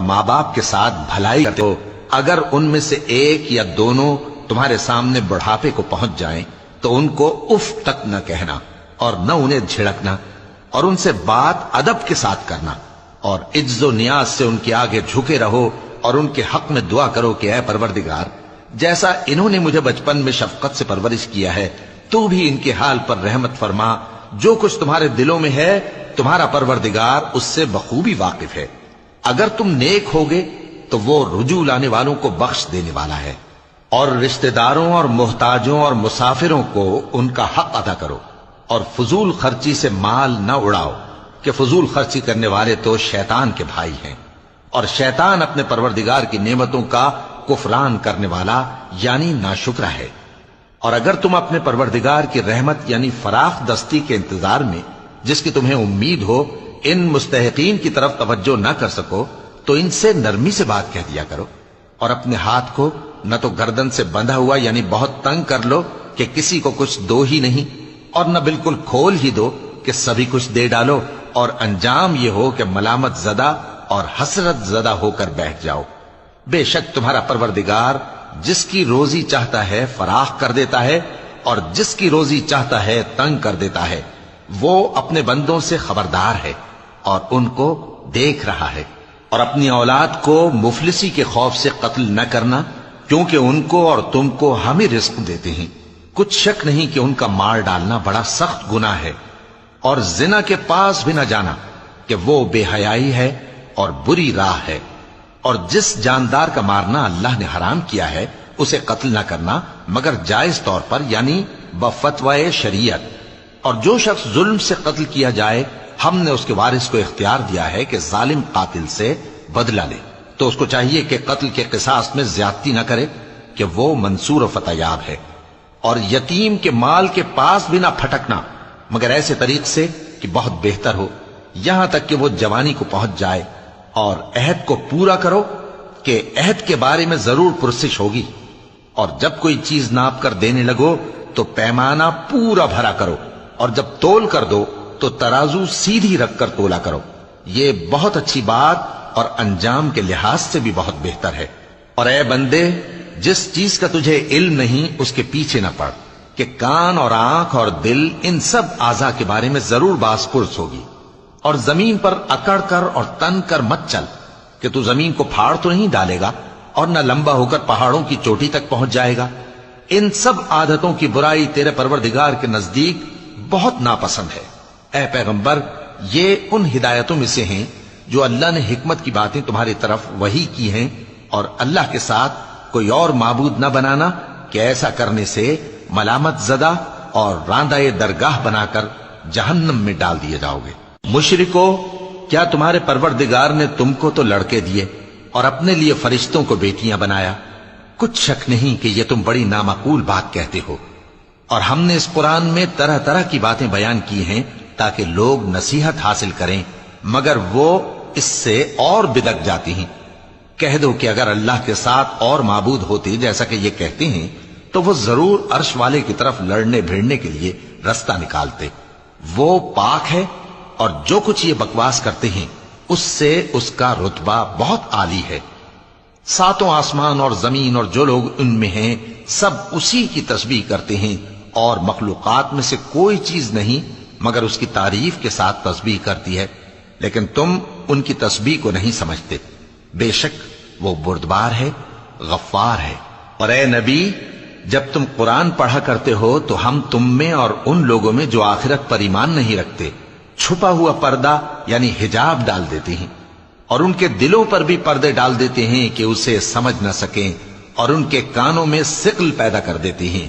ماں باپ کے ساتھ بھلائی کرتے ہو، اگر ان میں سے ایک یا دونوں تمہارے سامنے بڑھاپے کو پہنچ جائیں تو ان کو اف تک نہ کہنا اور نہ انہیں جھڑکنا، اور ان سے بات ادب کے ساتھ کرنا، اور عجز و نیاز سے ان کے آگے جھکے رہو اور ان کے حق میں دعا کرو کہ اے پروردگار، جیسا انہوں نے مجھے بچپن میں شفقت سے پرورش کیا ہے تو بھی ان کے حال پر رحمت فرما، جو کچھ تمہارے دلوں میں ہے تمہارا پروردگار اس سے بخوبی واقف ہے، اگر تم نیک ہوگے تو وہ رجوع لانے والوں کو بخش دینے والا ہے، اور رشتہ داروں اور محتاجوں اور مسافروں کو ان کا حق ادا کرو، اور فضول خرچی سے مال نہ اڑاؤ کہ فضول خرچی کرنے والے تو شیطان کے بھائی ہیں، اور شیطان اپنے پروردگار کی نعمتوں کا کفران کرنے والا یعنی ناشکرا ہے۔ اور اگر تم اپنے پروردگار کی رحمت یعنی فراخ دستی کے انتظار میں جس کی تمہیں امید ہو ان مستحقین کی طرف توجہ نہ کر سکو تو ان سے نرمی سے بات کہہ دیا کرو، اور اپنے ہاتھ کو نہ تو گردن سے بندھا ہوا یعنی بہت تنگ کر لو کہ کسی کو کچھ دو ہی نہیں، اور نہ بالکل کھول ہی دو کہ سبھی کچھ دے ڈالو، اور انجام یہ ہو کہ ملامت زدہ اور حسرت زدہ ہو کر بیٹھ جاؤ۔ بے شک تمہارا پروردگار جس کی روزی چاہتا ہے فراخ کر دیتا ہے، اور جس کی روزی چاہتا ہے تنگ کر دیتا ہے، وہ اپنے بندوں سے خبردار ہے اور ان کو دیکھ رہا ہے۔ اور اپنی اولاد کو مفلسی کے خوف سے قتل نہ کرنا، کیونکہ ان کو اور تم کو ہم ہی رزق دیتے ہیں، کچھ شک نہیں کہ ان کا مار ڈالنا بڑا سخت گناہ ہے، اور زنا کے پاس بھی نہ جانا کہ وہ بے حیائی ہے اور بری راہ ہے، اور جس جاندار کا مارنا اللہ نے حرام کیا ہے اسے قتل نہ کرنا مگر جائز طور پر یعنی بفتوائے شریعت، اور جو شخص ظلم سے قتل کیا جائے ہم نے اس کے وارث کو اختیار دیا ہے کہ ظالم قاتل سے بدلہ لے، تو اس کو چاہیے کہ قتل کے قصاص میں زیادتی نہ کرے کہ وہ منصور و فتح یاب ہے، اور یتیم کے مال کے پاس بھی نہ پھٹکنا مگر ایسے طریق سے کہ بہت بہتر ہو، یہاں تک کہ وہ جوانی کو پہنچ جائے، اور عہد کو پورا کرو کہ عہد کے بارے میں ضرور پرسش ہوگی، اور جب کوئی چیز ناپ کر دینے لگو تو پیمانہ پورا بھرا کرو، اور جب تول کر دو تو ترازو سیدھی رکھ کر تولا کرو، یہ بہت اچھی بات اور انجام کے لحاظ سے بھی بہت بہتر ہے۔ اور اے بندے، جس چیز کا تجھے علم نہیں اس کے پیچھے نہ پڑ کہ کان اور آنکھ اور دل ان سب اعضاء کے بارے میں ضرور باز پرس ہوگی، اور زمین پر اکڑ کر اور تن کر مت چل کہ تو زمین کو پھاڑ تو نہیں ڈالے گا اور نہ لمبا ہو کر پہاڑوں کی چوٹی تک پہنچ جائے گا، ان سب عادتوں کی برائی تیرے پروردگار کے نزدیک بہت ناپسند ہے۔ اے پیغمبر، یہ ان ہدایتوں میں سے ہیں جو اللہ نے حکمت کی باتیں تمہاری طرف وحی کی ہیں، اور اللہ کے ساتھ کوئی اور معبود نہ بنانا کہ ایسا کرنے سے ملامت زدہ اور راندہ درگاہ بنا کر جہنم میں ڈال دیے جاؤ گے۔ مشرکو، کیا تمہارے پروردگار نے تم کو تو لڑکے دیے اور اپنے لیے فرشتوں کو بیٹیاں بنایا؟ کچھ شک نہیں کہ یہ تم بڑی نامعقول بات کہتے ہو، اور ہم نے اس قرآن میں طرح طرح کی باتیں بیان کی ہیں تاکہ لوگ نصیحت حاصل کریں، مگر وہ اس سے اور بدک جاتی ہیں۔ کہہ دو کہ اگر اللہ کے ساتھ اور معبود ہوتے جیسا کہ یہ کہتے ہیں تو وہ ضرور عرش والے کی طرف لڑنے بھیڑنے کے لیے رستہ نکالتے، وہ پاک ہے، اور جو کچھ یہ بکواس کرتے ہیں اس سے اس کا رتبہ بہت عالی ہے۔ ساتوں آسمان اور زمین اور جو لوگ ان میں ہیں سب اسی کی تسبیح کرتے ہیں، اور مخلوقات میں سے کوئی چیز نہیں مگر اس کی تعریف کے ساتھ تسبیح کرتی ہے، لیکن تم ان کی تسبیح کو نہیں سمجھتے، بے شک وہ بردبار ہے، غفار ہے۔ اور اے نبی، جب تم قرآن پڑھا کرتے ہو تو ہم تم میں اور ان لوگوں میں جو آخرت پر ایمان نہیں رکھتے چھپا ہوا پردہ یعنی حجاب ڈال دیتے ہیں، اور ان کے دلوں پر بھی پردے ڈال دیتے ہیں کہ اسے سمجھ نہ سکیں، اور ان کے کانوں میں ثقل پیدا کر دیتے ہیں